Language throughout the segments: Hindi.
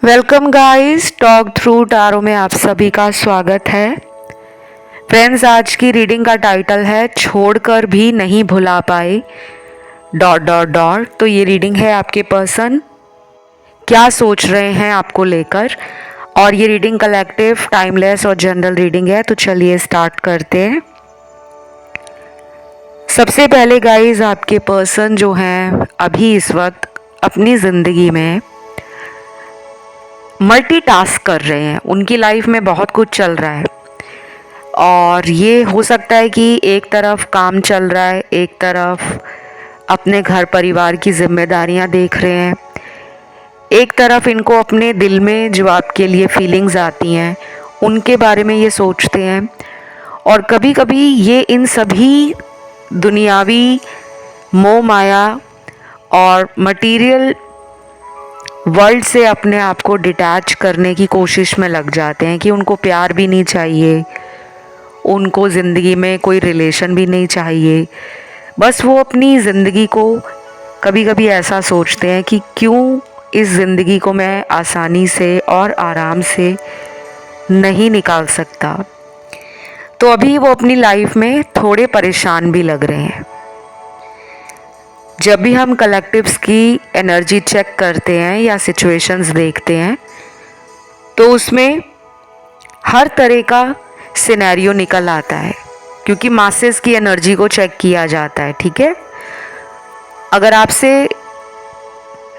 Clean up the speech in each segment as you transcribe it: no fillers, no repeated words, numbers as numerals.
Welcome guys, talk through tarot में आप सभी का स्वागत है। फ्रेंड्स, आज की रीडिंग का टाइटल है छोड़कर भी नहीं भुला पाए डॉट डॉट डॉट। तो ये रीडिंग है आपके पर्सन क्या सोच रहे हैं आपको लेकर, और ये रीडिंग कलेक्टिव, टाइमलेस और जनरल रीडिंग है। तो चलिए स्टार्ट करते हैं। सबसे पहले गाइस, आपके पर्सन जो हैं अभी इस वक्त अपनी ज़िंदगी में मल्टीटास्क कर रहे हैं। उनकी लाइफ में बहुत कुछ चल रहा है और ये हो सकता है कि एक तरफ काम चल रहा है, एक तरफ अपने घर परिवार की जिम्मेदारियां देख रहे हैं, एक तरफ इनको अपने दिल में जो आपके लिए फीलिंग्स आती हैं उनके बारे में ये सोचते हैं। और कभी कभी ये इन सभी दुनियावी मोह माया और मटेरियल वर्ल्ड से अपने आप को डिटैच करने की कोशिश में लग जाते हैं कि उनको प्यार भी नहीं चाहिए, उनको ज़िंदगी में कोई रिलेशन भी नहीं चाहिए। बस वो अपनी ज़िंदगी को कभी कभी ऐसा सोचते हैं कि क्यों इस ज़िंदगी को मैं आसानी से और आराम से नहीं निकाल सकता। तो अभी वो अपनी लाइफ में थोड़े परेशान भी लग रहे हैं। जब भी हम कलेक्टिव्स की एनर्जी चेक करते हैं या सिचुएशंस देखते हैं तो उसमें हर तरह का सिनेरियो निकल आता है, क्योंकि मासेस की एनर्जी को चेक किया जाता है। ठीक है, अगर आपसे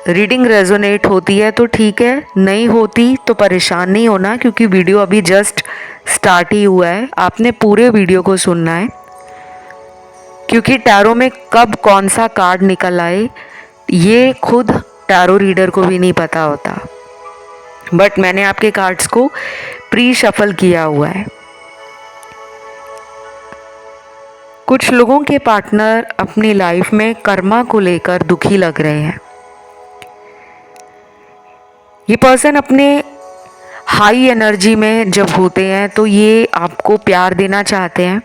रीडिंग रेजोनेट होती है तो ठीक है, नहीं होती तो परेशान नहीं होना, क्योंकि वीडियो अभी जस्ट स्टार्ट ही हुआ है। आपने पूरे वीडियो को सुनना है, क्योंकि टैरो में कब कौन सा कार्ड निकल आए ये खुद टैरो रीडर को भी नहीं पता होता। बट मैंने आपके कार्ड्स को प्री शफल किया हुआ है। कुछ लोगों के पार्टनर अपनी लाइफ में कर्मा को लेकर दुखी लग रहे हैं। ये पर्सन अपने हाई एनर्जी में जब होते हैं तो ये आपको प्यार देना चाहते हैं,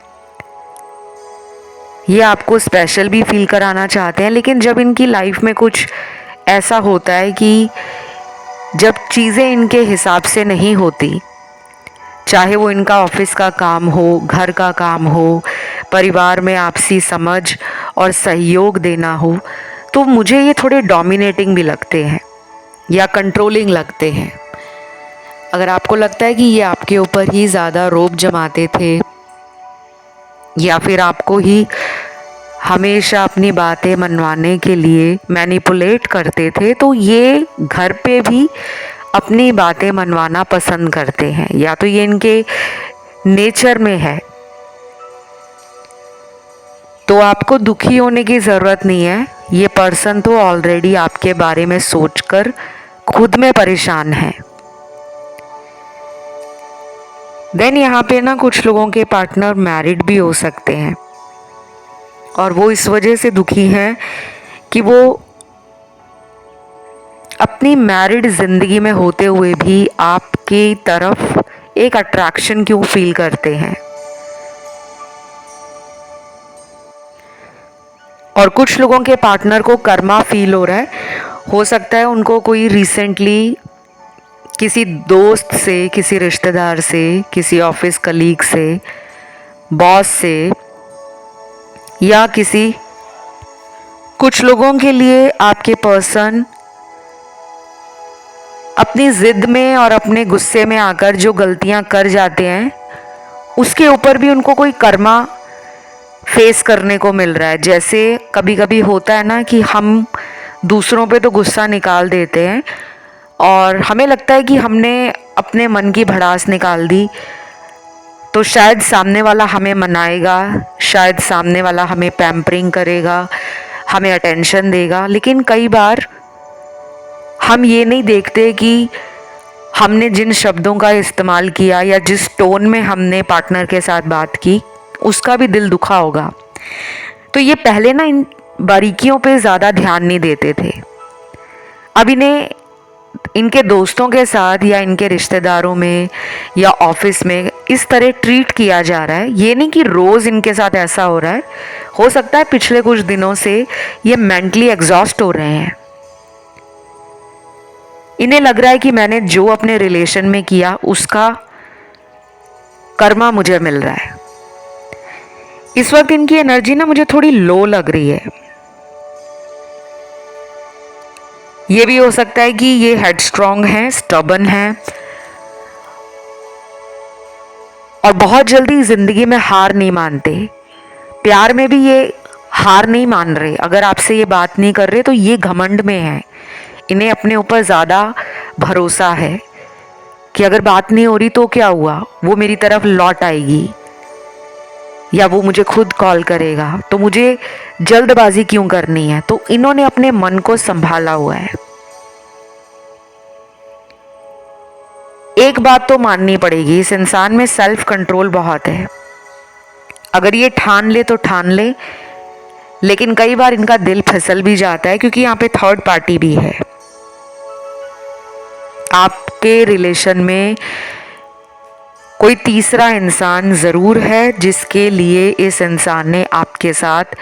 ये आपको स्पेशल भी फील कराना चाहते हैं। लेकिन जब इनकी लाइफ में कुछ ऐसा होता है कि जब चीज़ें इनके हिसाब से नहीं होती, चाहे वो इनका ऑफिस का काम हो, घर का काम हो, परिवार में आपसी समझ और सहयोग देना हो, तो मुझे ये थोड़े डोमिनेटिंग भी लगते हैं या कंट्रोलिंग लगते हैं। अगर आपको लगता है कि ये आपके ऊपर ही ज़्यादा रौब जमाते थे या फिर आपको ही हमेशा अपनी बातें मनवाने के लिए मैनिपुलेट करते थे, तो ये घर पे भी अपनी बातें मनवाना पसंद करते हैं, या तो ये इनके नेचर में है। तो आपको दुखी होने की ज़रूरत नहीं है। ये पर्सन तो ऑलरेडी आपके बारे में सोचकर खुद में परेशान है। देन यहाँ पे ना कुछ लोगों के पार्टनर मैरिड भी हो सकते हैं और वो इस वजह से दुखी हैं कि वो अपनी मैरिड ज़िंदगी में होते हुए भी आपकी तरफ एक अट्रैक्शन क्यों फील करते हैं। और कुछ लोगों के पार्टनर को कर्मा फील हो रहा है। हो सकता है उनको कोई रिसेंटली किसी दोस्त से, किसी रिश्तेदार से, किसी ऑफिस कलीग से, बॉस से, या किसी, कुछ लोगों के लिए आपके पर्सन अपनी ज़िद में और अपने गुस्से में आकर जो गलतियां कर जाते हैं उसके ऊपर भी उनको कोई कर्मा फेस करने को मिल रहा है। जैसे कभी कभी होता है ना कि हम दूसरों पे तो गुस्सा निकाल देते हैं और हमें लगता है कि हमने अपने मन की भड़ास निकाल दी, तो शायद सामने वाला हमें मनाएगा, शायद सामने वाला हमें पैम्परिंग करेगा, हमें अटेंशन देगा। लेकिन कई बार हम ये नहीं देखते कि हमने जिन शब्दों का इस्तेमाल किया या जिस टोन में हमने पार्टनर के साथ बात की उसका भी दिल दुखा होगा। तो ये पहले ना इन बारीकियों पे ज़्यादा ध्यान नहीं देते थे। अब इन्हें इनके दोस्तों के साथ या इनके रिश्तेदारों में या ऑफिस में इस तरह ट्रीट किया जा रहा है। ये नहीं कि रोज़ इनके साथ ऐसा हो रहा है, हो सकता है पिछले कुछ दिनों से ये मेंटली एग्जॉस्ट हो रहे हैं। इन्हें लग रहा है कि मैंने जो अपने रिलेशन में किया उसका कर्मा मुझे मिल रहा है। इस वक्त इनकी एनर्जी ना मुझे थोड़ी लो लग रही है। ये भी हो सकता है कि ये हेडस्ट्रॉन्ग हैं, स्टबन हैं और बहुत जल्दी जिंदगी में हार नहीं मानते। प्यार में भी ये हार नहीं मान रहे। अगर आपसे ये बात नहीं कर रहे तो ये घमंड में है। इन्हें अपने ऊपर ज़्यादा भरोसा है कि अगर बात नहीं हो रही तो क्या हुआ, वो मेरी तरफ लौट आएगी या वो मुझे खुद कॉल करेगा, तो मुझे जल्दबाजी क्यों करनी है। तो इन्होंने अपने मन को संभाला हुआ है। एक बात तो माननी पड़ेगी, इस इंसान में सेल्फ कंट्रोल बहुत है। अगर ये ठान ले तो ठान ले, लेकिन कई बार इनका दिल फिसल भी जाता है क्योंकि यहाँ पे थर्ड पार्टी भी है। आपके रिलेशन में कोई तीसरा इंसान ज़रूर है जिसके लिए इस इंसान ने आपके साथ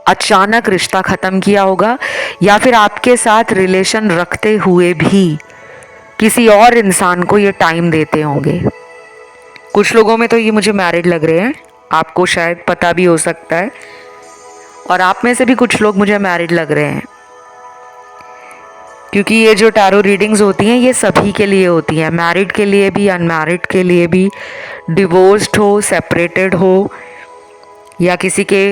अचानक रिश्ता ख़त्म किया होगा, या फिर आपके साथ रिलेशन रखते हुए भी किसी और इंसान को ये टाइम देते होंगे। कुछ लोगों में तो ये मुझे मैरिड लग रहे हैं, आपको शायद पता भी हो सकता है, और आप में से भी कुछ लोग मुझे मैरिड लग रहे हैं, क्योंकि ये जो टैरो रीडिंग्स होती हैं ये सभी के लिए होती हैं, मैरिड के लिए भी, अनमैरिड के लिए भी, डिवोर्स्ड हो, सेपरेटेड हो, या किसी के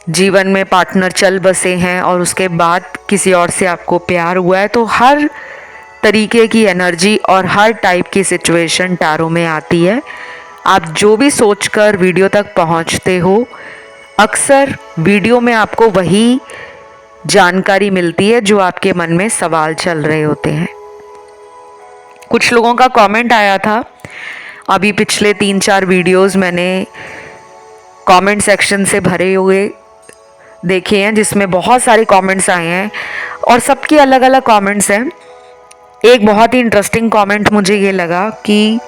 जीवन में पार्टनर चल बसे हैं और उसके बाद किसी और से आपको प्यार हुआ है। तो हर तरीके की एनर्जी और हर टाइप की सिचुएशन टैरो में आती है। आप जो भी सोचकर वीडियो तक पहुंचते हो, अक्सर वीडियो में आपको वही जानकारी मिलती है जो आपके मन में सवाल चल रहे होते हैं। कुछ लोगों का कमेंट आया था, अभी पिछले 3-4 वीडियोस मैंने कमेंट सेक्शन से भरे हुए देखे हैं, जिसमें बहुत सारे कमेंट्स आए हैं और सबके अलग अलग कमेंट्स हैं। एक बहुत ही इंटरेस्टिंग कमेंट मुझे ये लगा कि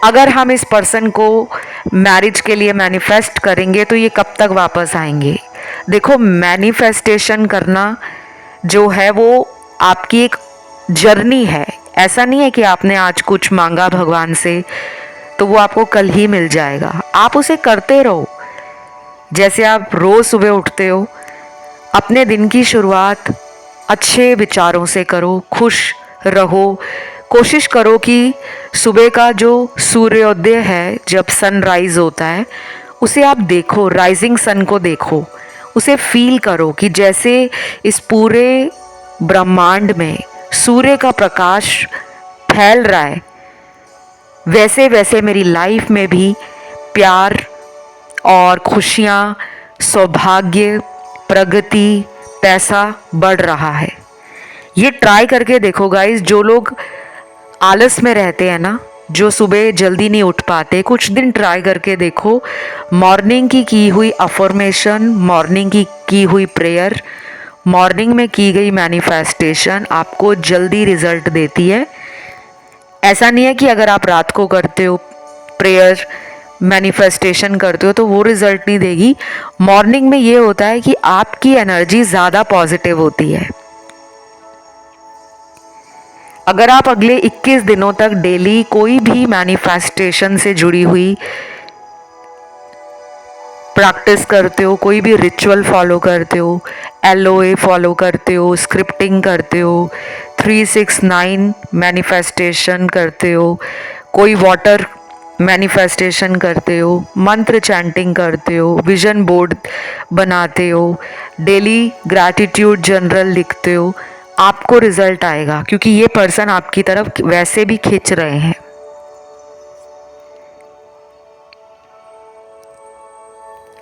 अगर हम इस पर्सन को मैरिज के लिए मैनिफेस्ट करेंगे तो ये कब तक वापस आएंगे। देखो, मैनिफेस्टेशन करना जो है वो आपकी एक जर्नी है। ऐसा नहीं है कि आपने आज कुछ मांगा भगवान से तो वो आपको कल ही मिल जाएगा। आप उसे करते रहो। जैसे आप रोज़ सुबह उठते हो, अपने दिन की शुरुआत अच्छे विचारों से करो, खुश रहो। कोशिश करो कि सुबह का जो सूर्योदय है, जब सनराइज होता है, उसे आप देखो, राइजिंग सन को देखो, उसे फील करो कि जैसे इस पूरे ब्रह्मांड में सूर्य का प्रकाश फैल रहा है, वैसे वैसे मेरी लाइफ में भी प्यार और खुशियाँ, सौभाग्य, प्रगति, पैसा बढ़ रहा है। ये ट्राई करके देखो गाइस। जो लोग आलस में रहते हैं ना, जो सुबह जल्दी नहीं उठ पाते, कुछ दिन ट्राई करके देखो। मॉर्निंग की हुई अफर्मेशन, मॉर्निंग की हुई प्रेयर, मॉर्निंग में की गई मैनिफेस्टेशन आपको जल्दी रिजल्ट देती है। ऐसा नहीं है कि अगर आप रात को करते हो प्रेयर, मैनिफेस्टेशन करते हो तो वो रिजल्ट नहीं देगी। मॉर्निंग में ये होता है कि आपकी एनर्जी ज़्यादा पॉजिटिव होती है। अगर आप अगले 21 दिनों तक डेली कोई भी मैनिफेस्टेशन से जुड़ी हुई प्रैक्टिस करते हो, कोई भी रिचुअल फॉलो करते हो, LOA फॉलो करते हो, स्क्रिप्टिंग करते हो, 369 मैनिफेस्टेशन करते हो, कोई वाटर मैनिफेस्टेशन करते हो, मंत्र चैंटिंग करते हो, विजन बोर्ड बनाते हो, डेली ग्रैटिट्यूड जनरल लिखते हो, आपको रिजल्ट आएगा, क्योंकि ये पर्सन आपकी तरफ वैसे भी खींच रहे हैं।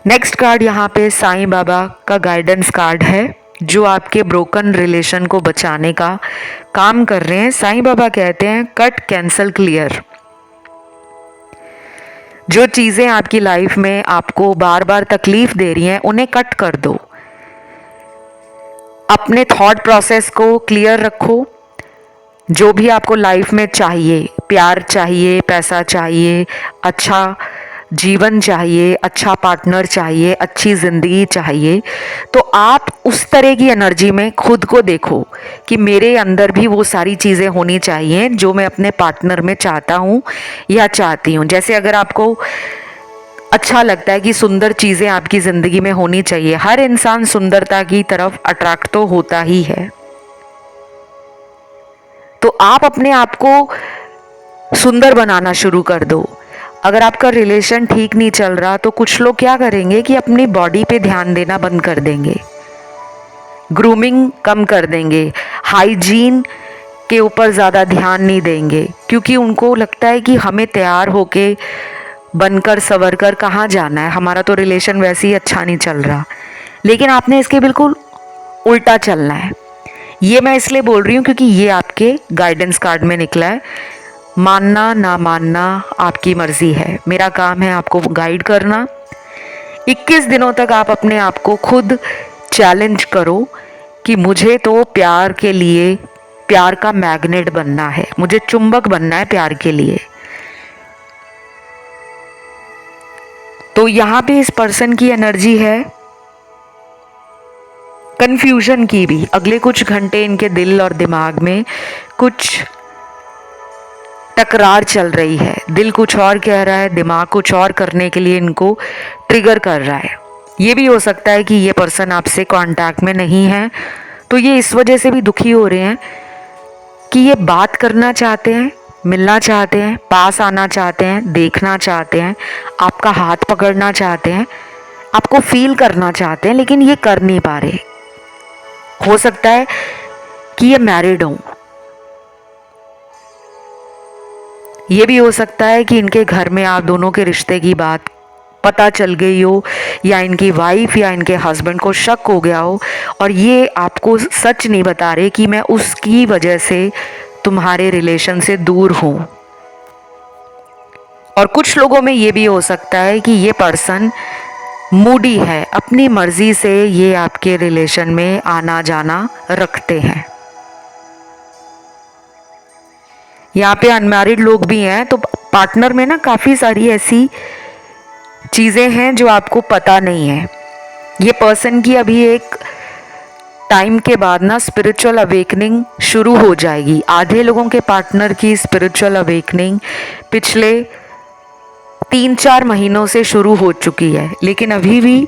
नेक्स्ट कार्ड यहाँ पे साईं बाबा का गाइडेंस कार्ड है, जो आपके ब्रोकन रिलेशन को बचाने का काम कर रहे हैं। साईं बाबा कहते हैं कट, कैंसल, क्लियर। जो चीज़ें आपकी लाइफ में आपको बार बार तकलीफ दे रही हैं उन्हें कट कर दो। अपने थॉट प्रोसेस को क्लियर रखो। जो भी आपको लाइफ में चाहिए, प्यार चाहिए, पैसा चाहिए, अच्छा जीवन चाहिए, अच्छा पार्टनर चाहिए, अच्छी ज़िंदगी चाहिए, तो आप उस तरह की एनर्जी में खुद को देखो कि मेरे अंदर भी वो सारी चीज़ें होनी चाहिए जो मैं अपने पार्टनर में चाहता हूँ या चाहती हूँ। जैसे अगर आपको अच्छा लगता है कि सुंदर चीज़ें आपकी ज़िंदगी में होनी चाहिए, हर इंसान सुंदरता की तरफ अट्रैक्ट तो होता ही है, तो आप अपने आप को सुंदर बनाना शुरू कर दो। अगर आपका रिलेशन ठीक नहीं चल रहा तो कुछ लोग क्या करेंगे कि अपनी बॉडी पे ध्यान देना बंद कर देंगे, ग्रूमिंग कम कर देंगे, हाइजीन के ऊपर ज़्यादा ध्यान नहीं देंगे, क्योंकि उनको लगता है कि हमें तैयार होके बनकर सवर कर कहाँ जाना है, हमारा तो रिलेशन वैसे ही अच्छा नहीं चल रहा। लेकिन आपने इसके बिल्कुल उल्टा चलना है। ये मैं इसलिए बोल रही हूँ क्योंकि ये आपके गाइडेंस कार्ड में निकला है। मानना ना मानना आपकी मर्जी है, मेरा काम है आपको गाइड करना। 21 दिनों तक आप अपने आप को खुद चैलेंज करो कि मुझे तो प्यार के लिए, प्यार का मैग्नेट बनना है, मुझे चुंबक बनना है प्यार के लिए। तो यहाँ पे इस पर्सन की एनर्जी है कंफ्यूजन की भी। अगले कुछ घंटे इनके दिल और दिमाग में कुछ टकरार चल रही है, दिल कुछ और कह रहा है, दिमाग कुछ और करने के लिए इनको ट्रिगर कर रहा है। ये भी हो सकता है कि ये पर्सन आपसे कांटेक्ट में नहीं है, तो ये इस वजह से भी दुखी हो रहे हैं कि ये बात करना चाहते हैं, मिलना चाहते हैं, पास आना चाहते हैं, देखना चाहते हैं, आपका हाथ पकड़ना चाहते हैं, आपको फील करना चाहते हैं, लेकिन ये कर नहीं पा रहे। हो सकता है कि ये मैरिड हों, ये भी हो सकता है कि इनके घर में आप दोनों के रिश्ते की बात पता चल गई हो, या इनकी वाइफ या इनके हस्बैंड को शक हो गया हो और ये आपको सच नहीं बता रहे कि मैं उसकी वजह से तुम्हारे रिलेशन से दूर हूँ। और कुछ लोगों में ये भी हो सकता है कि ये पर्सन मूडी है, अपनी मर्जी से ये आपके रिलेशन में आना जाना रखते हैं। यहाँ पे अनमैरिड लोग भी हैं, तो पार्टनर में ना काफ़ी सारी ऐसी चीज़ें हैं जो आपको पता नहीं है। ये पर्सन की अभी एक टाइम के बाद ना स्पिरिचुअल अवेकनिंग शुरू हो जाएगी। आधे लोगों के पार्टनर की स्पिरिचुअल अवेकनिंग पिछले 3-4 महीनों से शुरू हो चुकी है, लेकिन अभी भी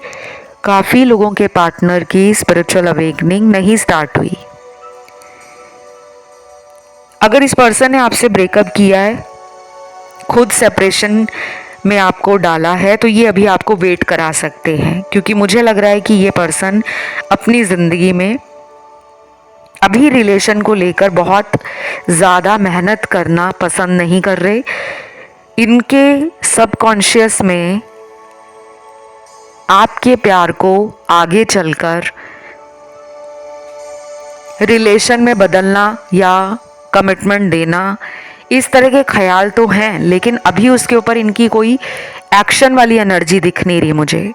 काफ़ी लोगों के पार्टनर की स्पिरिचुअल अवेकनिंग नहीं स्टार्ट हुई। अगर इस पर्सन ने आपसे ब्रेकअप किया है, खुद सेपरेशन में आपको डाला है, तो ये अभी आपको वेट करा सकते हैं, क्योंकि मुझे लग रहा है कि ये पर्सन अपनी ज़िंदगी में अभी रिलेशन को लेकर बहुत ज़्यादा मेहनत करना पसंद नहीं कर रहे। इनके सबकॉन्शियस में आपके प्यार को आगे चलकर रिलेशन में बदलना या कमिटमेंट देना, इस तरह के ख्याल तो हैं, लेकिन अभी उसके ऊपर इनकी कोई एक्शन वाली एनर्जी दिख नहीं रही मुझे।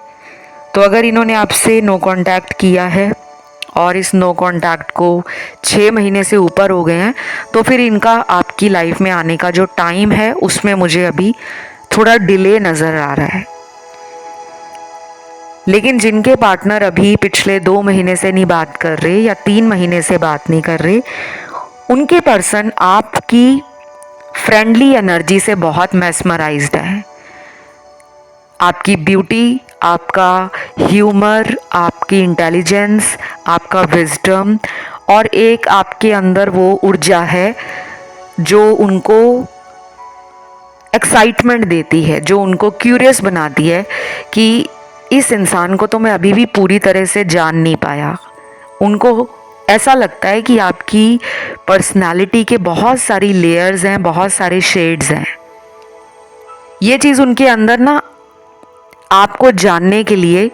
तो अगर इन्होंने आपसे नो कांटेक्ट किया है और इस नो कांटेक्ट को 6 महीने से ऊपर हो गए हैं, तो फिर इनका आपकी लाइफ में आने का जो टाइम है उसमें मुझे अभी थोड़ा डिले नज़र आ रहा है। लेकिन जिनके पार्टनर अभी पिछले 2 महीने से नहीं बात कर रहे या 3 महीने से बात नहीं कर रहे, उनके पर्सन आपकी फ्रेंडली एनर्जी से बहुत मेस्मराइज्ड है। आपकी ब्यूटी, आपका ह्यूमर, आपकी इंटेलिजेंस, आपका विजडम और एक आपके अंदर वो ऊर्जा है जो उनको एक्साइटमेंट देती है, जो उनको क्यूरियस बनाती है कि इस इंसान को तो मैं अभी भी पूरी तरह से जान नहीं पाया। उनको ऐसा लगता है कि आपकी पर्सनालिटी के बहुत सारी लेयर्स हैं, बहुत सारे शेड्स हैं। ये चीज़ उनके अंदर ना आपको जानने के लिए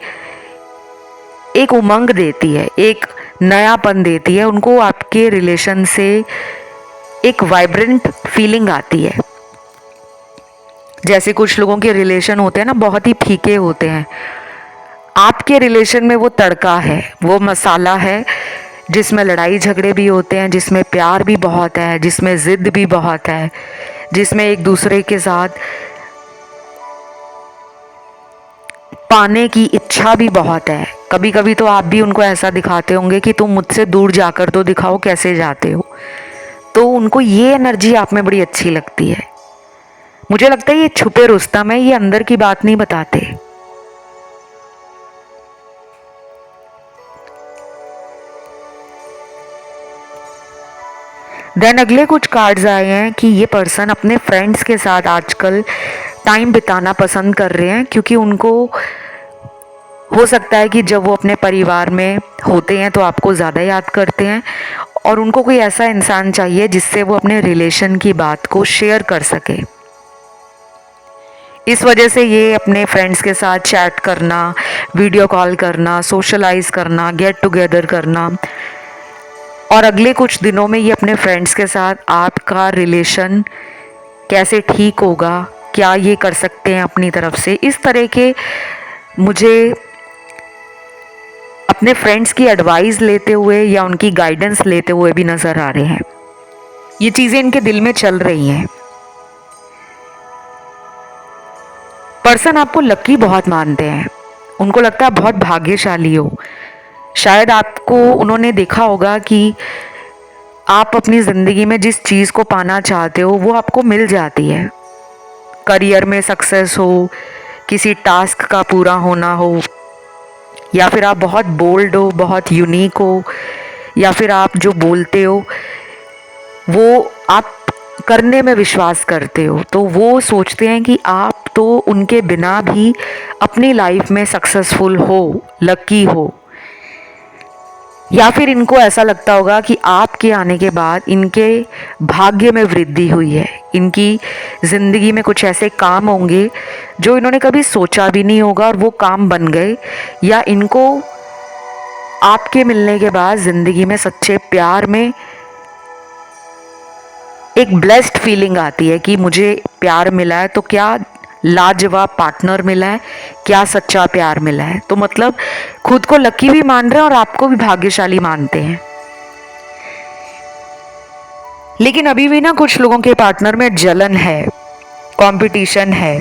एक उमंग देती है, एक नयापन देती है। उनको आपके रिलेशन से एक वाइब्रेंट फीलिंग आती है। जैसे कुछ लोगों के रिलेशन होते हैं ना, बहुत ही फीके होते हैं, आपके रिलेशन में वो तड़का है, वो मसाला है जिसमें लड़ाई झगड़े भी होते हैं, जिसमें प्यार भी बहुत है, जिसमें ज़िद भी बहुत है, जिसमें एक दूसरे के साथ पाने की इच्छा भी बहुत है। कभी कभी तो आप भी उनको ऐसा दिखाते होंगे कि तुम मुझसे दूर जाकर तो दिखाओ कैसे जाते हो। तो उनको ये एनर्जी आप में बड़ी अच्छी लगती है। मुझे लगता है ये छुपे रुस्तम है, ये अंदर की बात नहीं बताते। देन अगले कुछ कार्ड्स आए हैं कि ये पर्सन अपने फ्रेंड्स के साथ आजकल टाइम बिताना पसंद कर रहे हैं, क्योंकि उनको हो सकता है कि जब वो अपने परिवार में होते हैं तो आपको ज़्यादा याद करते हैं, और उनको कोई ऐसा इंसान चाहिए जिससे वो अपने रिलेशन की बात को शेयर कर सके। इस वजह से ये अपने फ्रेंड्स के साथ चैट करना, वीडियो कॉल करना, सोशलाइज करना, गेट टुगेदर करना, और अगले कुछ दिनों में ये अपने फ्रेंड्स के साथ आपका रिलेशन कैसे ठीक होगा, क्या ये कर सकते हैं अपनी तरफ से, इस तरह के मुझे अपने फ्रेंड्स की एडवाइस लेते हुए या उनकी गाइडेंस लेते हुए भी नज़र आ रहे हैं। ये चीज़ें इनके दिल में चल रही हैं। पर्सन आपको लकी बहुत मानते हैं, उनको लगता है बहुत भाग्यशाली हो। शायद आपको उन्होंने देखा होगा कि आप अपनी ज़िंदगी में जिस चीज़ को पाना चाहते हो वो आपको मिल जाती है। करियर में सक्सेस हो, किसी टास्क का पूरा होना हो, या फिर आप बहुत बोल्ड हो, बहुत यूनिक हो, या फिर आप जो बोलते हो वो आप करने में विश्वास करते हो, तो वो सोचते हैं कि आप तो उनके बिना भी अपनी लाइफ में सक्सेसफुल हो, लकी हो। या फिर इनको ऐसा लगता होगा कि आपके आने के बाद इनके भाग्य में वृद्धि हुई है, इनकी ज़िंदगी में कुछ ऐसे काम होंगे जो इन्होंने कभी सोचा भी नहीं होगा और वो काम बन गए, या इनको आपके मिलने के बाद ज़िंदगी में सच्चे प्यार में एक ब्लेस्ड फीलिंग आती है कि मुझे प्यार मिला है, तो क्या लाजवाब पार्टनर मिला है, क्या सच्चा प्यार मिला है। तो मतलब खुद को लकी भी मान रहे हैं और आपको भी भाग्यशाली मानते हैं। लेकिन अभी भी ना कुछ लोगों के पार्टनर में जलन है, कंपटीशन है।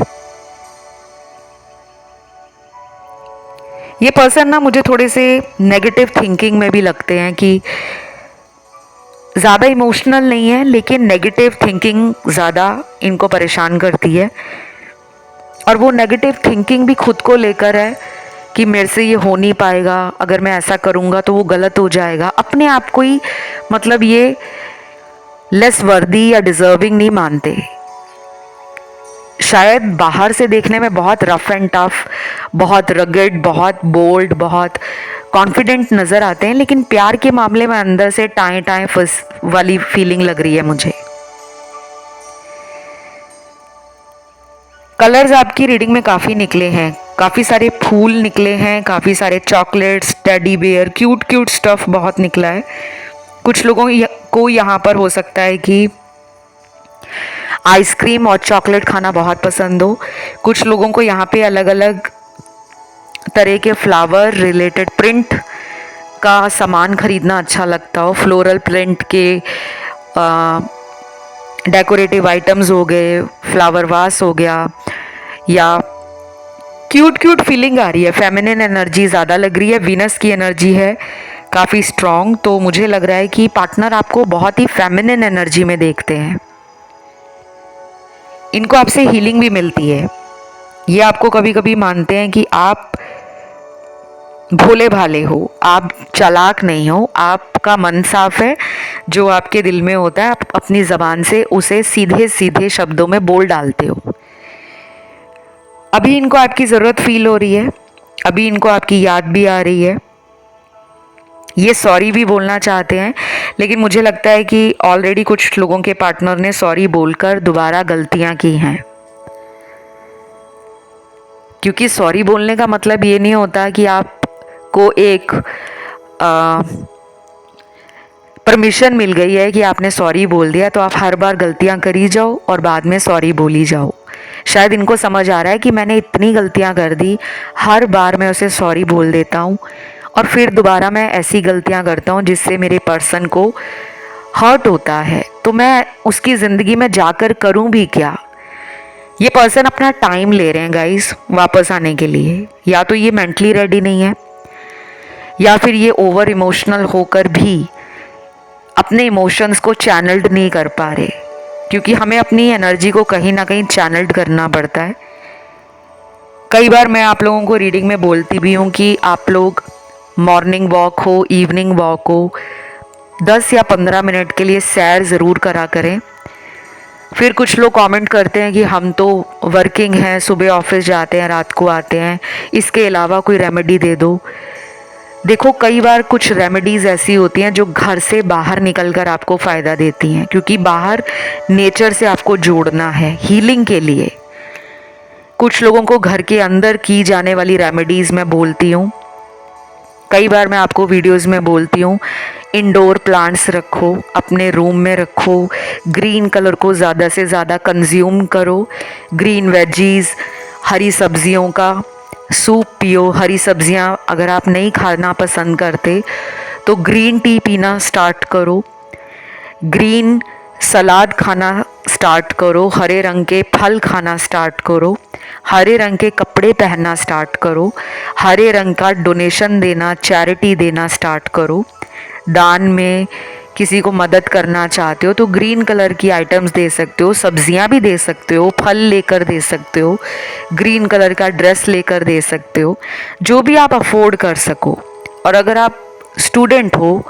ये पर्सन ना मुझे थोड़े से नेगेटिव थिंकिंग में भी लगते हैं, कि ज़्यादा इमोशनल नहीं है लेकिन नेगेटिव थिंकिंग ज़्यादा इनको परेशान करती है। और वो नेगेटिव थिंकिंग भी खुद को लेकर है कि मेरे से ये हो नहीं पाएगा, अगर मैं ऐसा करूँगा तो वो गलत हो जाएगा। अपने आप को ही मतलब ये लेस वर्दी या डिज़र्विंग नहीं मानते। शायद बाहर से देखने में बहुत रफ एंड टफ, बहुत रगड, बहुत बोल्ड, बहुत कॉन्फिडेंट नज़र आते हैं, लेकिन प्यार के मामले में अंदर से टाएं टाएं फंस वाली फीलिंग लग रही है मुझे। कलर्स आपकी रीडिंग में काफ़ी निकले हैं, काफ़ी सारे फूल निकले हैं, काफ़ी सारे chocolates, teddy bear, cute cute stuff बहुत निकला है। कुछ लोगों को यहाँ पर हो सकता है कि आइसक्रीम और चॉकलेट खाना बहुत पसंद हो। कुछ लोगों को यहाँ पे अलग अलग तरह के फ्लावर रिलेटेड प्रिंट का सामान खरीदना अच्छा लगता हो। फ्लोरल प्रिंट के डेकोरेटिव आइटम्स हो गए, फ्लावर वास हो गया, या क्यूट क्यूट फीलिंग आ रही है। फेमिनिन एनर्जी ज़्यादा लग रही है, वीनस की एनर्जी है काफ़ी स्ट्रॉन्ग। तो मुझे लग रहा है कि पार्टनर आपको बहुत ही फेमिनिन एनर्जी में देखते हैं। इनको आपसे हीलिंग भी मिलती है। ये आपको कभी कभी मानते हैं कि आप भोले भाले हो, आप चालाक नहीं हो, आपका मन साफ है। जो आपके दिल में होता है आप अपनी ज़बान से उसे सीधे सीधे शब्दों में बोल डालते हो। अभी इनको आपकी ज़रूरत फील हो रही है, अभी इनको आपकी याद भी आ रही है। ये सॉरी भी बोलना चाहते हैं, लेकिन मुझे लगता है कि ऑलरेडी कुछ लोगों के पार्टनर ने सॉरी बोलकर दोबारा गलतियां की हैं। क्योंकि सॉरी बोलने का मतलब ये नहीं होता कि आपको एक परमिशन मिल गई है कि आपने सॉरी बोल दिया तो आप हर बार गलतियां करी जाओ और बाद में सॉरी बोली जाओ। शायद इनको समझ आ रहा है कि मैंने इतनी गलतियां कर दी, हर बार मैं उसे सॉरी बोल देता हूँ और फिर दोबारा मैं ऐसी गलतियां करता हूँ जिससे मेरे पर्सन को हर्ट होता है, तो मैं उसकी ज़िंदगी में जाकर करूँ भी क्या। ये पर्सन अपना टाइम ले रहे हैं गाइस वापस आने के लिए। या तो ये मेंटली रेडी नहीं है, या फिर ये ओवर इमोशनल होकर भी अपने इमोशंस को चैनल्ड नहीं कर पा रहे, क्योंकि हमें अपनी एनर्जी को कहीं ना कहीं चैनल्ड करना पड़ता है। कई बार मैं आप लोगों को रीडिंग में बोलती भी हूँ कि आप लोग मॉर्निंग वॉक हो, इवनिंग वॉक हो, 10 या 15 मिनट के लिए सैर ज़रूर करा करें। फिर कुछ लोग कमेंट करते हैं कि हम तो वर्किंग हैं, सुबह ऑफिस जाते हैं, रात को आते हैं, इसके अलावा कोई रेमेडी दे दो। देखो, कई बार कुछ रेमेडीज़ ऐसी होती हैं जो घर से बाहर निकल कर आपको फ़ायदा देती हैं, क्योंकि बाहर नेचर से आपको जोड़ना है हीलिंग के लिए। कुछ लोगों को घर के अंदर की जाने वाली रेमेडीज़ मैं बोलती हूँ। कई बार मैं आपको वीडियोस में बोलती हूँ, इंडोर प्लांट्स रखो, अपने रूम में रखो, ग्रीन कलर को ज़्यादा से ज़्यादा कंज्यूम करो, ग्रीन वेजीज, हरी सब्जियों का सूप पियो। हरी सब्जियाँ अगर आप नहीं खाना पसंद करते तो ग्रीन टी पीना स्टार्ट करो, ग्रीन सलाद खाना स्टार्ट करो, हरे रंग के फल खाना स्टार्ट करो, हरे रंग के कपड़े पहनना स्टार्ट करो, हरे रंग का डोनेशन देना, चैरिटी देना स्टार्ट करो। दान में किसी को मदद करना चाहते हो तो ग्रीन कलर की आइटम्स दे सकते हो, सब्जियां भी दे सकते हो, फल लेकर दे सकते हो, ग्रीन कलर का ड्रेस लेकर दे सकते हो, जो भी आप अफोर्ड कर सको। और अगर आप स्टूडेंट हो,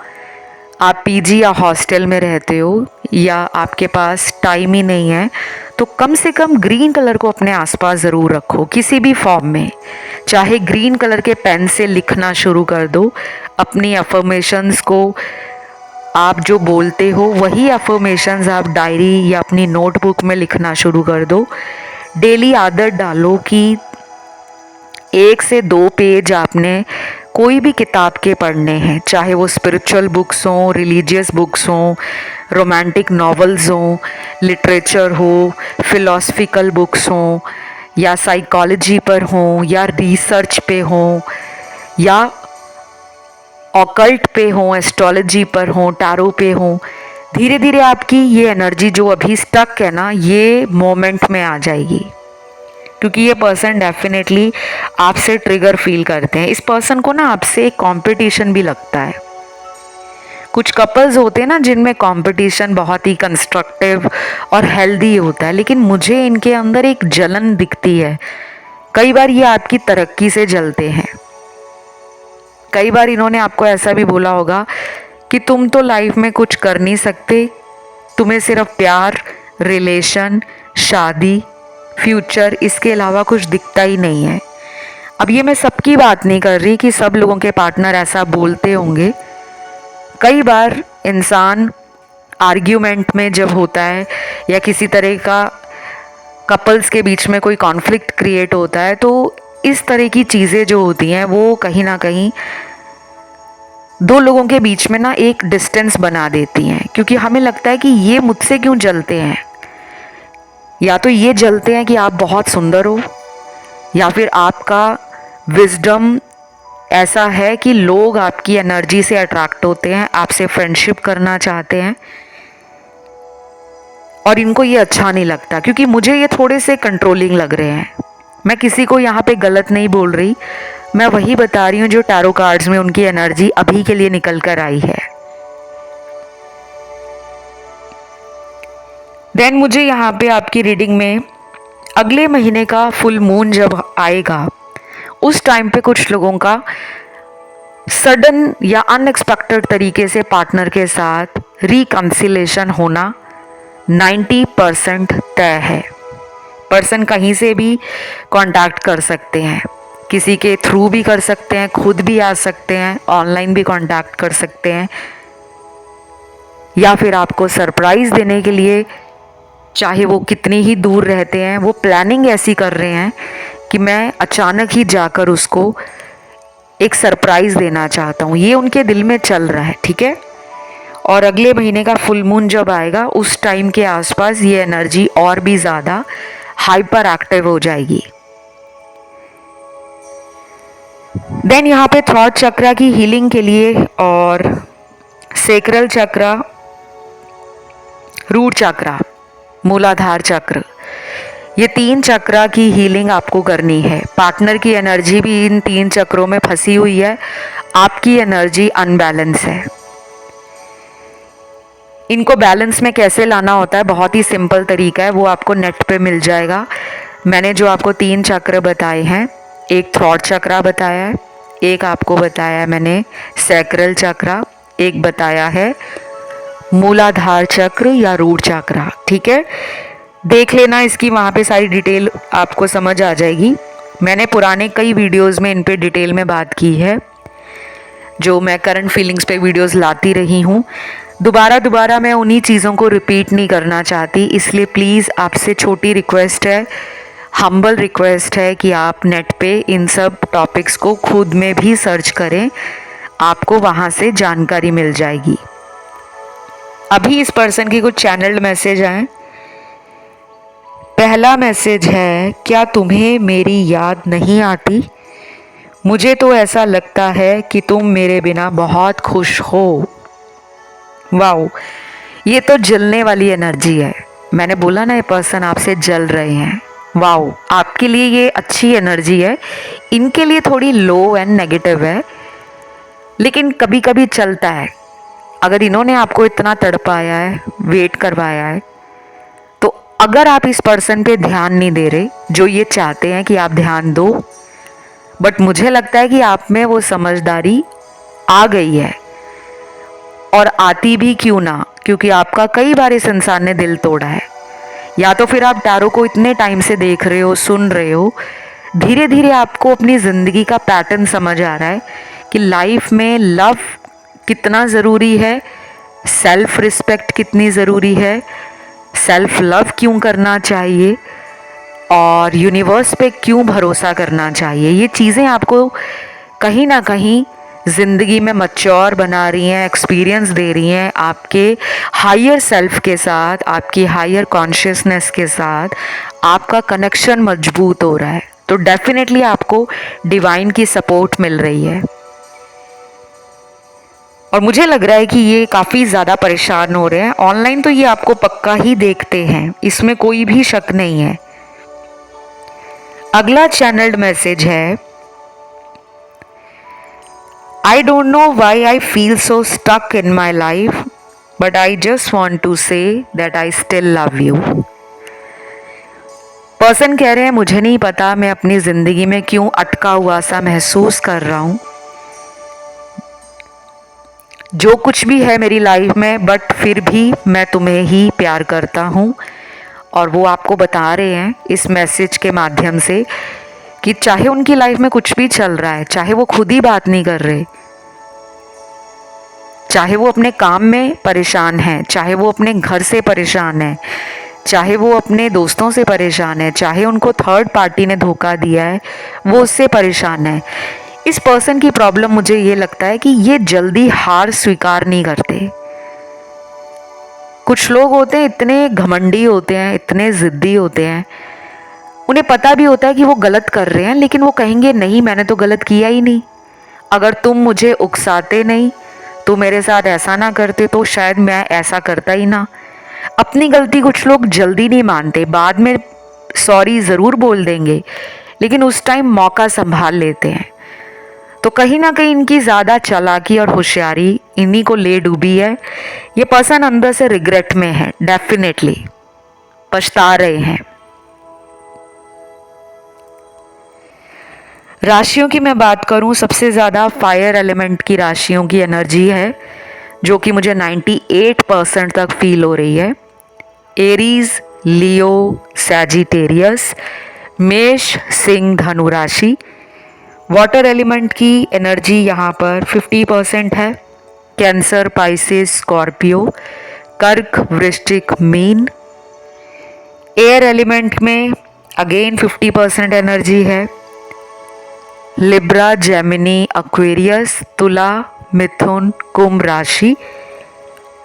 आप पीजी या हॉस्टल में रहते हो, या आपके पास टाइम ही नहीं है, तो कम से कम ग्रीन कलर को अपने आसपास ज़रूर रखो किसी भी फॉर्म में। चाहे ग्रीन कलर के पेन से लिखना शुरू कर दो, अपनी अफर्मेशंस को आप जो बोलते हो वही अफर्मेशंस आप डायरी या अपनी नोटबुक में लिखना शुरू कर दो। डेली आदत डालो कि 1 से 2 पेज आपने कोई भी किताब के पढ़ने हैं, चाहे वो स्पिरिचुअल बुक्स हों, रिलीजियस बुक्स हों, रोमांटिक नॉवेल्स हों, लिटरेचर हो, फिलोसफिकल बुक्स हों, या साइकोलॉजी पर हों, या रिसर्च पे हों, या ऑकल्ट पे हों, एस्ट्रोलॉजी पर हों, टैरो पे हों। धीरे धीरे आपकी ये एनर्जी जो अभी स्टक है ना, ये मोमेंट में आ जाएगी, क्योंकि ये पर्सन डेफिनेटली आपसे ट्रिगर फील करते हैं। इस पर्सन को ना आपसे एक कंपटीशन भी लगता है। कुछ कपल्स होते हैं ना जिनमें कंपटीशन बहुत ही कंस्ट्रक्टिव और हेल्दी होता है, लेकिन मुझे इनके अंदर एक जलन दिखती है। कई बार ये आपकी तरक्की से जलते हैं। कई बार इन्होंने आपको ऐसा भी बोला होगा कि तुम तो लाइफ में कुछ कर नहीं सकते, तुम्हें सिर्फ प्यार, रिलेशन, शादी, फ्यूचर, इसके अलावा कुछ दिखता ही नहीं है। अब ये मैं सबकी बात नहीं कर रही कि सब लोगों के पार्टनर ऐसा बोलते होंगे। कई बार इंसान आर्ग्यूमेंट में जब होता है, या किसी तरह का कपल्स के बीच में कोई कॉन्फ्लिक्ट क्रिएट होता है, तो इस तरह की चीज़ें जो होती हैं वो कहीं ना कहीं दो लोगों के बीच में ना एक डिस्टेंस बना देती हैं, क्योंकि हमें लगता है कि ये मुझसे क्यों जलते हैं। या तो ये जलते हैं कि आप बहुत सुंदर हो, या फिर आपका विजडम ऐसा है कि लोग आपकी एनर्जी से अट्रैक्ट होते हैं, आपसे फ्रेंडशिप करना चाहते हैं, और इनको ये अच्छा नहीं लगता, क्योंकि मुझे ये थोड़े से कंट्रोलिंग लग रहे हैं। मैं किसी को यहाँ पे गलत नहीं बोल रही, मैं वही बता रही हूँ जो टैरो कार्ड्स में उनकी एनर्जी अभी के लिए निकल कर आई है। देन मुझे यहाँ पे आपकी रीडिंग में अगले महीने का फुल मून जब आएगा, उस टाइम पे कुछ लोगों का सडन या अनएक्सपेक्टेड तरीके से पार्टनर के साथ रिकंसिलेशन होना 90% तय है। पर्सन कहीं से भी कांटेक्ट कर सकते हैं, किसी के थ्रू भी कर सकते हैं, खुद भी आ सकते हैं, ऑनलाइन भी कांटेक्ट कर सकते हैं, या फिर आपको सरप्राइज़ देने के लिए, चाहे वो कितनी ही दूर रहते हैं, वो प्लानिंग ऐसी कर रहे हैं कि मैं अचानक ही जाकर उसको एक सरप्राइज़ देना चाहता हूँ। ये उनके दिल में चल रहा है, ठीक है। और अगले महीने का फुल मून जब आएगा, उस टाइम के आसपास ये एनर्जी और भी ज़्यादा हाइपर एक्टिव हो जाएगी। देन यहाँ पे थ्रॉट चक्रा की हीलिंग के लिए और सेक्रल चक्र, रूट चक्र, मूलाधार चक्र, ये 3 चक्रा की हीलिंग आपको करनी है। पार्टनर की एनर्जी भी इन 3 चक्रों में फंसी हुई है, आपकी एनर्जी अनबैलेंस है। इनको बैलेंस में कैसे लाना होता है, बहुत ही सिंपल तरीका है, वो आपको नेट पे मिल जाएगा। मैंने जो आपको 3 चक्र बताए हैं, एक थ्रॉट चक्रा बताया है, एक आपको बताया है मैंने सैक्रल चक्रा, एक बताया है मूलाधार चक्र या रूट चक्रा। ठीक है, देख लेना इसकी, वहाँ पे सारी डिटेल आपको समझ आ जाएगी। मैंने पुराने कई वीडियोस में इन पे डिटेल में बात की है, जो मैं करंट फीलिंग्स पे वीडियोस लाती रही हूँ। दोबारा मैं उन्हीं चीज़ों को रिपीट नहीं करना चाहती, इसलिए प्लीज़ आपसे छोटी रिक्वेस्ट है, हम्बल रिक्वेस्ट है कि आप नेट पे इन सब टॉपिक्स को खुद में भी सर्च करें, आपको वहाँ से जानकारी मिल जाएगी। अभी इस पर्सन की कुछ चैनल्ड मैसेज आए। पहला मैसेज है, क्या तुम्हें मेरी याद नहीं आती? मुझे तो ऐसा लगता है कि तुम मेरे बिना बहुत खुश हो। वाओ, ये तो जलने वाली एनर्जी है। मैंने बोला ना, ये पर्सन आपसे जल रहे हैं। वाओ, आपके लिए ये अच्छी एनर्जी है, इनके लिए थोड़ी लो एंड नेगेटिव है, लेकिन कभी कभी चलता है। अगर इन्होंने आपको इतना तड़पाया है, वेट करवाया है, तो अगर आप इस पर्सन पे ध्यान नहीं दे रहे जो ये चाहते हैं कि आप ध्यान दो, बट मुझे लगता है कि आप में वो समझदारी आ गई है, और आती भी क्यों ना, क्योंकि आपका कई बार इस इंसान ने दिल तोड़ा है। या तो फिर आप टैरो को इतने टाइम से देख रहे हो, सुन रहे हो, धीरे धीरे आपको अपनी ज़िंदगी का पैटर्न समझ आ रहा है कि लाइफ में लव कितना ज़रूरी है, सेल्फ रिस्पेक्ट कितनी ज़रूरी है, सेल्फ लव क्यों करना चाहिए, और यूनिवर्स पे क्यों भरोसा करना चाहिए। ये चीज़ें आपको कहीं ना कहीं ज़िंदगी में मैच्योर बना रही हैं, एक्सपीरियंस दे रही हैं, आपके हायर सेल्फ के साथ, आपकी हायर कॉन्शियसनेस के साथ आपका कनेक्शन मजबूत हो रहा है। तो डेफिनेटली आपको डिवाइन की सपोर्ट मिल रही है, और मुझे लग रहा है कि ये काफ़ी ज़्यादा परेशान हो रहे हैं। ऑनलाइन तो ये आपको पक्का ही देखते हैं, इसमें कोई भी शक नहीं है। अगला चैनल्ड मैसेज है, I don't know why I feel so stuck in my life, but I just want to say that I still love you. Person कह रहे हैं, मुझे नहीं पता मैं अपनी ज़िंदगी में क्यों अटका हुआ सा महसूस कर रहा हूँ, जो कुछ भी है मेरी लाइफ में, बट फिर भी मैं तुम्हें ही प्यार करता हूँ। और वो आपको बता रहे हैं इस मैसेज के माध्यम से कि चाहे उनकी लाइफ में कुछ भी चल रहा है, चाहे वो खुद ही बात नहीं कर रहे, चाहे वो अपने काम में परेशान हैं, चाहे वो अपने घर से परेशान है, चाहे वो अपने दोस्तों से परेशान है, चाहे उनको थर्ड पार्टी ने धोखा दिया है वो उससे परेशान है, इस पर्सन की प्रॉब्लम मुझे ये लगता है कि ये जल्दी हार स्वीकार नहीं करते। कुछ लोग होते हैं इतने घमंडी होते हैं, इतने ज़िद्दी होते हैं, उन्हें पता भी होता है कि वो गलत कर रहे हैं, लेकिन वो कहेंगे नहीं मैंने तो गलत किया ही नहीं, अगर तुम मुझे उकसाते नहीं, तो मेरे साथ ऐसा ना करते, तो शायद मैं ऐसा करता ही ना। अपनी गलती कुछ लोग जल्दी नहीं मानते, बाद में सॉरी ज़रूर बोल देंगे, लेकिन उस टाइम मौका संभाल लेते हैं। तो कहीं ना कहीं इनकी ज़्यादा चालाकी और होशियारी इन्हीं को ले डूबी है। ये पर्सन अंदर से रिग्रेट में है, डेफिनेटली पछता रहे हैं। राशियों की मैं बात करूं, सबसे ज़्यादा फायर एलिमेंट की राशियों की एनर्जी है, जो कि मुझे 98% तक फील हो रही है। एरीज, लियो, सैजिटेरियस, मेष, सिंह, धनु राशि। वाटर एलिमेंट की एनर्जी यहाँ पर 50% है। कैंसर, पाइसेस, स्कॉर्पियो, कर्क, वृश्चिक, मीन। एयर एलिमेंट में अगेन 50% एनर्जी है। लिब्रा, जेमिनी, एक्वेरियस, तुला, मिथुन, कुंभ राशि।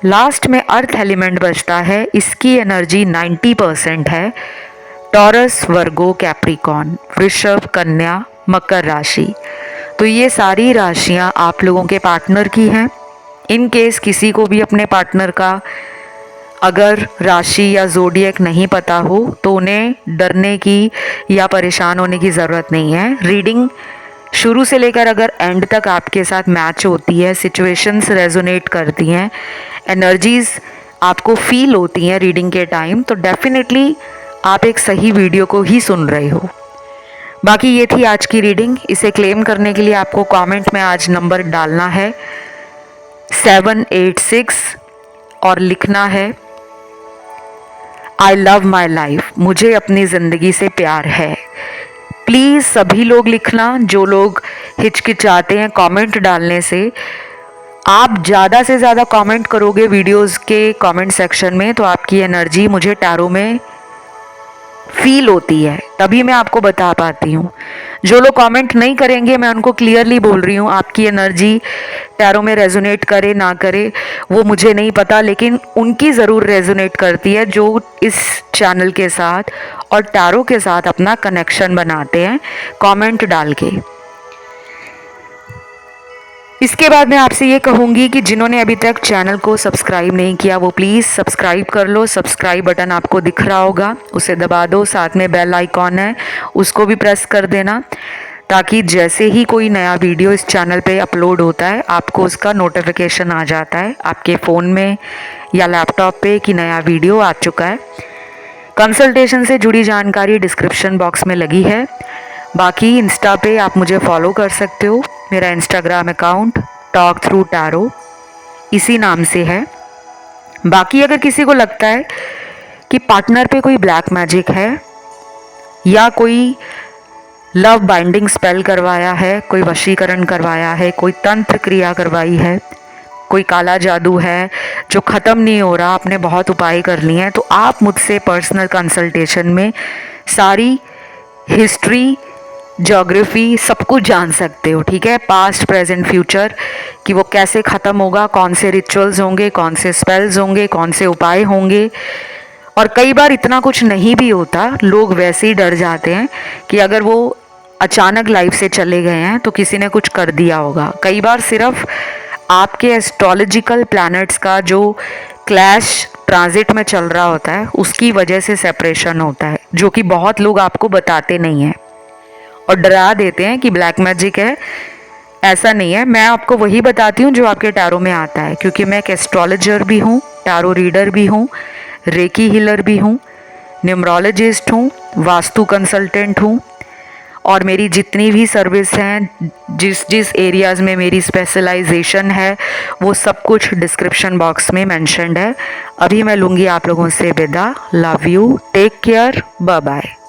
लास्ट में अर्थ एलिमेंट बचता है, इसकी एनर्जी 90% है। टॉरस, वर्गो, कैप्रिकॉन, वृषभ, कन्या, मकर राशि। तो ये सारी राशियां आप लोगों के पार्टनर की हैं। इन केस किसी को भी अपने पार्टनर का अगर राशि या ज़ोडिएक नहीं पता हो तो उन्हें डरने की या परेशान होने की ज़रूरत नहीं है। रीडिंग शुरू से लेकर अगर एंड तक आपके साथ मैच होती है, सिचुएशंस रेजोनेट करती हैं, एनर्जीज़ आपको फील होती हैं रीडिंग के टाइम, तो डेफिनेटली आप एक सही वीडियो को ही सुन रहे हो। बाकी ये थी आज की रीडिंग। इसे क्लेम करने के लिए आपको कमेंट में आज नंबर डालना है 786 और लिखना है आई लव माई लाइफ, मुझे अपनी ज़िंदगी से प्यार है। प्लीज़ सभी लोग लिखना, जो लोग हिचकिचाते हैं कमेंट डालने से। आप ज़्यादा से ज़्यादा कमेंट करोगे वीडियोस के कमेंट सेक्शन में तो आपकी एनर्जी मुझे टैरो में फील होती है, तभी मैं आपको बता पाती हूँ। जो लोग कमेंट नहीं करेंगे, मैं उनको क्लियरली बोल रही हूँ, आपकी एनर्जी टैरो में रेजोनेट करे ना करे वो मुझे नहीं पता, लेकिन उनकी ज़रूर रेजोनेट करती है जो इस चैनल के साथ और टैरो के साथ अपना कनेक्शन बनाते हैं कमेंट डाल के। इसके बाद मैं आपसे ये कहूँगी कि जिन्होंने अभी तक चैनल को सब्सक्राइब नहीं किया वो प्लीज़ सब्सक्राइब कर लो। सब्सक्राइब बटन आपको दिख रहा होगा, उसे दबा दो। साथ में बेल आइकॉन है, उसको भी प्रेस कर देना, ताकि जैसे ही कोई नया वीडियो इस चैनल पे अपलोड होता है आपको उसका नोटिफिकेशन आ जाता है आपके फ़ोन में या लैपटॉप पे कि नया वीडियो आ चुका है। कंसल्टेशन से जुड़ी जानकारी डिस्क्रिप्शन बॉक्स में लगी है। बाकी इंस्टा पे आप मुझे फॉलो कर सकते हो, मेरा Instagram account talk through tarot इसी नाम से है। बाकी अगर किसी को लगता है कि पार्टनर पे कोई ब्लैक मैजिक है या कोई लव बाइंडिंग स्पेल करवाया है, कोई वशीकरण करवाया है, कोई तंत्र क्रिया करवाई है, कोई काला जादू है जो ख़त्म नहीं हो रहा, आपने बहुत उपाय कर लिए हैं, तो आप मुझसे पर्सनल कंसल्टेशन में सारी हिस्ट्री, ज्योग्राफी सब कुछ जान सकते हो। ठीक है, पास्ट प्रेजेंट फ्यूचर कि वो कैसे ख़त्म होगा, कौन से रिचुअल्स होंगे, कौन से स्पेल्स होंगे, कौन से उपाय होंगे। और कई बार इतना कुछ नहीं भी होता, लोग वैसे ही डर जाते हैं कि अगर वो अचानक लाइफ से चले गए हैं तो किसी ने कुछ कर दिया होगा। कई बार सिर्फ आपके एस्ट्रोलॉजिकल प्लैनेट्स का जो क्लैश ट्रांजिट में चल रहा होता है उसकी वजह से सेपरेशन होता है, जो कि बहुत लोग आपको बताते नहीं हैं और डरा देते हैं कि ब्लैक मैजिक है। ऐसा नहीं है, मैं आपको वही बताती हूँ जो आपके टैरो में आता है, क्योंकि मैं एक एस्ट्रोलॉजर भी हूँ, टैरो रीडर भी हूँ, रेकी हीलर भी हूँ, न्यूमरोलॉजिस्ट हूँ, वास्तु कंसल्टेंट हूँ, और मेरी जितनी भी सर्विस हैं, जिस जिस एरियाज़ में मेरी स्पेशलाइजेशन है वो सब कुछ डिस्क्रिप्शन बॉक्स में मेंशन्ड है। अभी मैं लूँगी आप लोगों से विदा। Love you, take care, bye bye.